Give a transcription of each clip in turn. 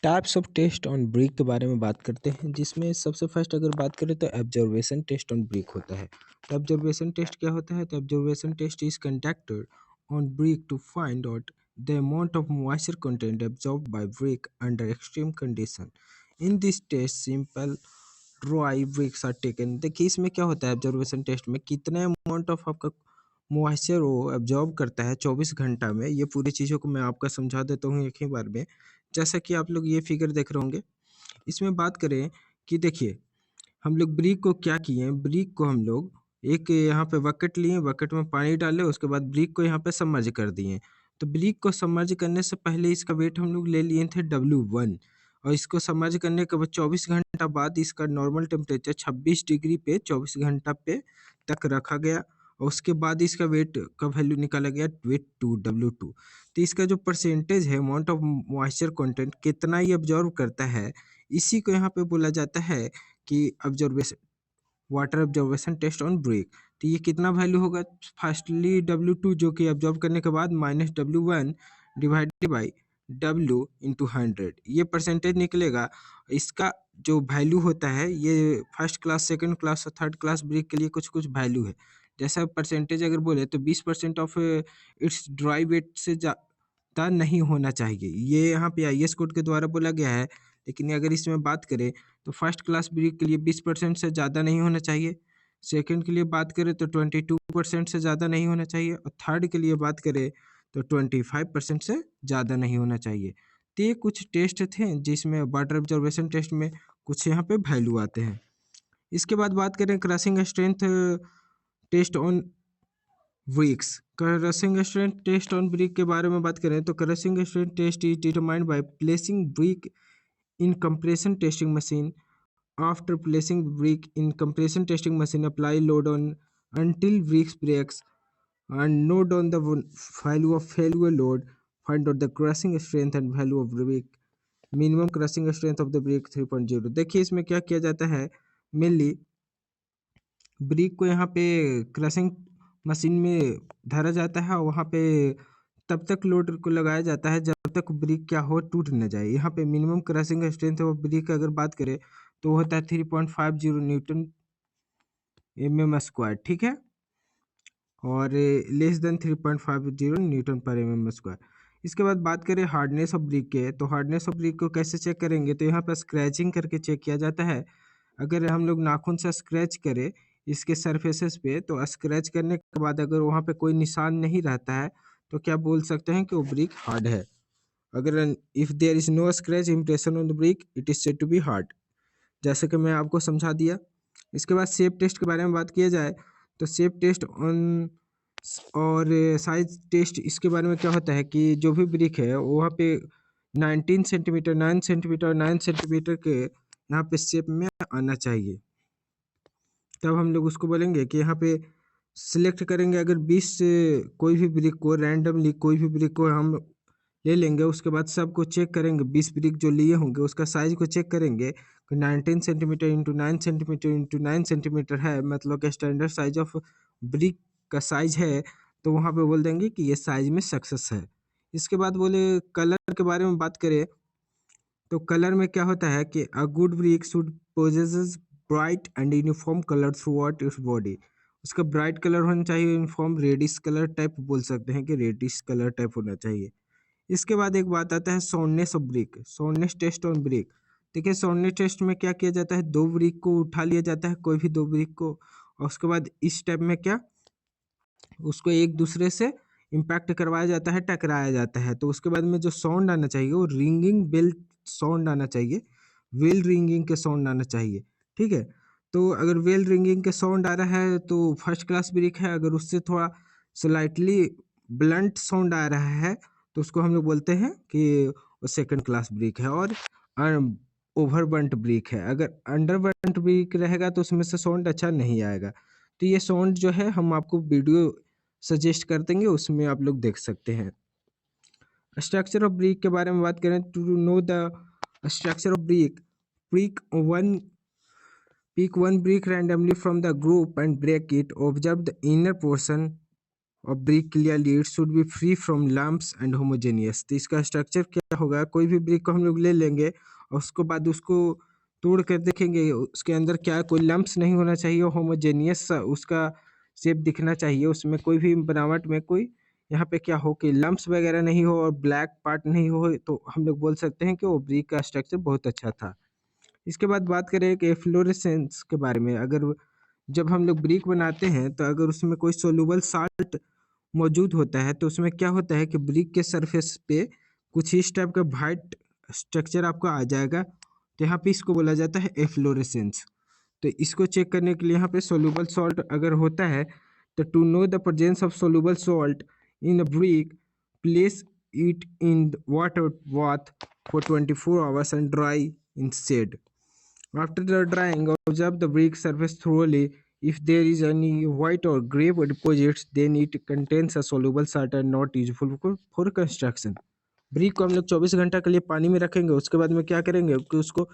Types of test on brick के बारे में बात करते हैं, जिसमें सबसे फर्स्ट अगर बात करें तो ऑब्जर्वेशन टेस्ट ऑन ब्रिक होता है। तो ऑब्जर्वेशन टेस्ट क्या होता है? तो observation test is conducted on brick to find out the amount of moisture content absorbed by brick under extreme condition. In this test simple dry bricks are taken. देखिए इसमें क्या होता है, ऑब्जर्वेशन टेस्ट में कितने अमाउंट ऑफ आपका moisture वो absorb करता है 24 घंटा में। ये पूरी चीज़ों को मैं आपका समझा देता हूँ एक ही बार में। जैसा कि आप लोग ये फिगर देख रहे होंगे, इसमें बात करें कि देखिए हम लोग ब्रिक को क्या किए हैं, ब्रिक को हम लोग एक यहाँ पे बकेट लिए, बकेट में पानी डाले, उसके बाद ब्रिक को यहाँ पे सबमर्ज कर दिए। तो ब्रिक को सबमर्ज करने से पहले इसका वेट हम लोग ले लिए थे W1, और इसको सबमर्ज करने के बाद 24 घंटा बाद इसका नॉर्मल टेम्परेचर 26 डिग्री पे 24 घंटा पे तक रखा गया, और उसके बाद इसका वेट का वैल्यू निकाला गया, वेट W2। तो इसका जो परसेंटेज है अमाउंट ऑफ मॉइस्चर कंटेंट कितना ये ऑब्जर्व करता है, इसी को यहाँ पे बोला जाता है कि observation water observation test on brick. तो ये कितना वैल्यू होगा? फर्स्टली W2 जो कि ऑब्जर्व करने के बाद minus W1 divided by W into 100, ये परसेंटेज निकलेगा। इसका जो वैल्यू होता है ये फर्स्ट क्लास, सेकंड क्लास और थर्ड क्लास ब्रिक के लिए कुछ कुछ वैल्यू है। जैसा परसेंटेज अगर बोले तो 20% ऑफ इट्स ड्राई वेट से ज़्यादा नहीं होना चाहिए, ये यहाँ पे IS कोड के द्वारा बोला गया है। लेकिन अगर इसमें बात करें तो फर्स्ट क्लास ब्रिक के लिए 20% से ज़्यादा नहीं होना चाहिए, सेकंड के लिए बात करें तो 22% से ज़्यादा नहीं होना चाहिए, और थर्ड के लिए बात करें तो 25% से ज़्यादा नहीं होना चाहिए। तो ये कुछ टेस्ट थे जिसमें वाटर ऑब्जर्वेशन टेस्ट में कुछ यहाँ पे वैल्यू आते हैं। इसके बाद बात करें crushing strength test on bricks. Crushing strength test on brick के बारे में बात करें तो crushing strength test is determined by placing brick in compression testing machine. After placing brick in compression testing machine, apply load on until bricks breaks and note on the value of failure load. Find out the crushing strength and value of brick. Minimum crushing strength of the brick 3.0। देखिए इसमें क्या किया जाता है, mainly brick को यहाँ पे crushing machine में धरा जाता है, और वहाँ पे तब तक लोड को लगाया जाता है जब तक ब्रिक क्या हो, टूट न जाए। यहाँ पे minimum crushing strength of brick अगर बात करें तो वो होता है 3.50 न्यूटन mm², ठीक है, और लेस देन 3.50 न्यूटन पर mm²। इसके बाद बात करें हार्डनेस ऑफ ब्रिक के, तो हार्डनेस ऑफ ब्रिक को कैसे चेक करेंगे? तो यहाँ पर स्क्रैचिंग करके चेक किया जाता है। अगर हम लोग नाखून से स्क्रैच करें इसके सरफेसेस पे, तो स्क्रैच करने के बाद अगर वहाँ पे कोई निशान नहीं रहता है तो क्या बोल सकते हैं कि वो ब्रिक हार्ड है। अगर if there is no scratch impression on the brick it is said to be hard, जैसे कि मैं आपको समझा दिया। इसके बाद शेप टेस्ट के बारे में बात किया जाए तो शेप टेस्ट ऑन और साइज टेस्ट, इसके बारे में क्या होता है कि जो भी ब्रिक है वहाँ पे 19 सेंटीमीटर 9 सेंटीमीटर और 9 सेंटीमीटर के यहाँ पे शेप में आना चाहिए, तब हम लोग उसको बोलेंगे कि यहाँ पे सिलेक्ट करेंगे। अगर 20 से कोई भी ब्रिक को रैंडमली कोई भी ब्रिक को हम ले लेंगे, उसके बाद सबको चेक करेंगे, 20 ब्रिक जो लिए होंगे उसका साइज को चेक करेंगे कि 19 centimetre into 9 centimetre into 9 centimetre है, मतलब कि स्टैंडर्ड साइज ऑफ ब्रिक का साइज है, तो वहाँ पे बोल देंगे कि ये साइज में सक्सेस है। इसके बाद बोले कलर के बारे में बात करें तो कलर में क्या होता है कि a good brick should possesses bright and uniform colour through out its body. उसका ब्राइट कलर होना चाहिए, यूनिफॉर्म रेडिश कलर टाइप बोल सकते हैं कि रेडिश कलर टाइप होना चाहिए। इसके बाद एक बात आता है soundness of brick, soundness test on brick. देखिए साउंडनेस टेस्ट में क्या किया जाता है, दो ब्रिक को उठा लिया जाता है, कोई भी दो ब्रिक को, और उसके बाद इस टाइप में क्या उसको एक दूसरे से इम्पैक्ट करवाया जाता है, टकराया जाता है। तो उसके बाद में जो साउंड आना चाहिए वो रिंगिंग बेल साउंड आना चाहिए, वेल रिंगिंग के साउंड आना चाहिए, ठीक है। तो अगर वेल रिंगिंग के साउंड आ रहा है तो फर्स्ट क्लास ब्रिक है, अगर उससे थोड़ा स्लाइटली ब्लंट साउंड आ रहा है तो उसको हम लोग बोलते हैं कि वो सेकंड क्लास ब्रिक है, और ओवर बंट ब्रिक है। अगर अंडर बंट ब्रिक रहेगा तो उसमें से साउंड अच्छा नहीं आएगा। तो ये साउंड जो है हम आपको वीडियो सजेस्ट कर देंगे, उसमें आप लोग देख सकते हैं। स्ट्रक्चर ऑफ ब्रिक के बारे में बात करें, to know the structure of brick, pick one pick one brick randomly from the group and break it. Observe the inner portion और brick clearly it should be free from lumps and homogeneous. तो इसका structure क्या होगा, कोई भी brick को हम लोग ले लेंगे और उसके बाद उसको तोड़ कर देखेंगे उसके अंदर क्या कोई लम्प्स नहीं होना चाहिए, होमोजेनियस उसका शेप दिखना चाहिए, उसमें कोई भी बनावट में कोई यहाँ पे क्या हो कि लम्प्स वगैरह नहीं हो और ब्लैक पार्ट नहीं हो, तो हम लोग बोल सकते हैं कि वो ब्रिक का स्ट्रक्चर बहुत अच्छा था। इसके बाद बात करें कि एफ्लोरेसेंस के बारे में। अगर जब हम लोग ब्रिक बनाते हैं तो अगर उसमें कोई सोलूबल साल्ट मौजूद होता है तो उसमें क्या होता है कि ब्रिक के सरफेस पे कुछ इस टाइप का वाइट स्ट्रक्चर आपको आ जाएगा, तो यहाँ पे इसको बोला जाता है एफ्लोरेसेंस। तो इसको चेक करने के लिए यहाँ पे सोलूबल सॉल्ट अगर होता है तो to know the presence of soluble salt in a brick, place it in water bath for 24 hours and dry in shade. After the drying, observe the brick surface thoroughly. If there is any white or gray deposits, then it contains a soluble salt and not useful for construction. Brick को हम लोग 24 घंटा के लिए पानी में रखेंगे, उसके बाद में क्या करेंगे कि उसको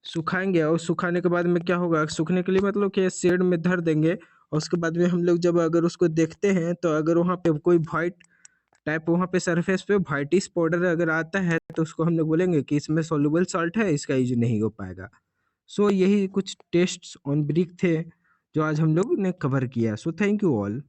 सुखाएंगे, और सुखाने के बाद में क्या होगा, सूखने के लिए मतलब कि शेड में धर देंगे, और उसके बाद में हम लोग जब अगर उसको देखते हैं तो अगर वहाँ पे कोई वाइट टाइप वहाँ पे सरफेस पे वाइटिश पाउडर अगर आता है तो उसको हम लोग बोलेंगे कि इसमें सॉल्युबल सॉल्ट है, इसका यूज नहीं हो पाएगा। सो यही कुछ टेस्ट्स ऑन ब्रिक थे जो आज हम लोग ने कवर किया। So thank you all.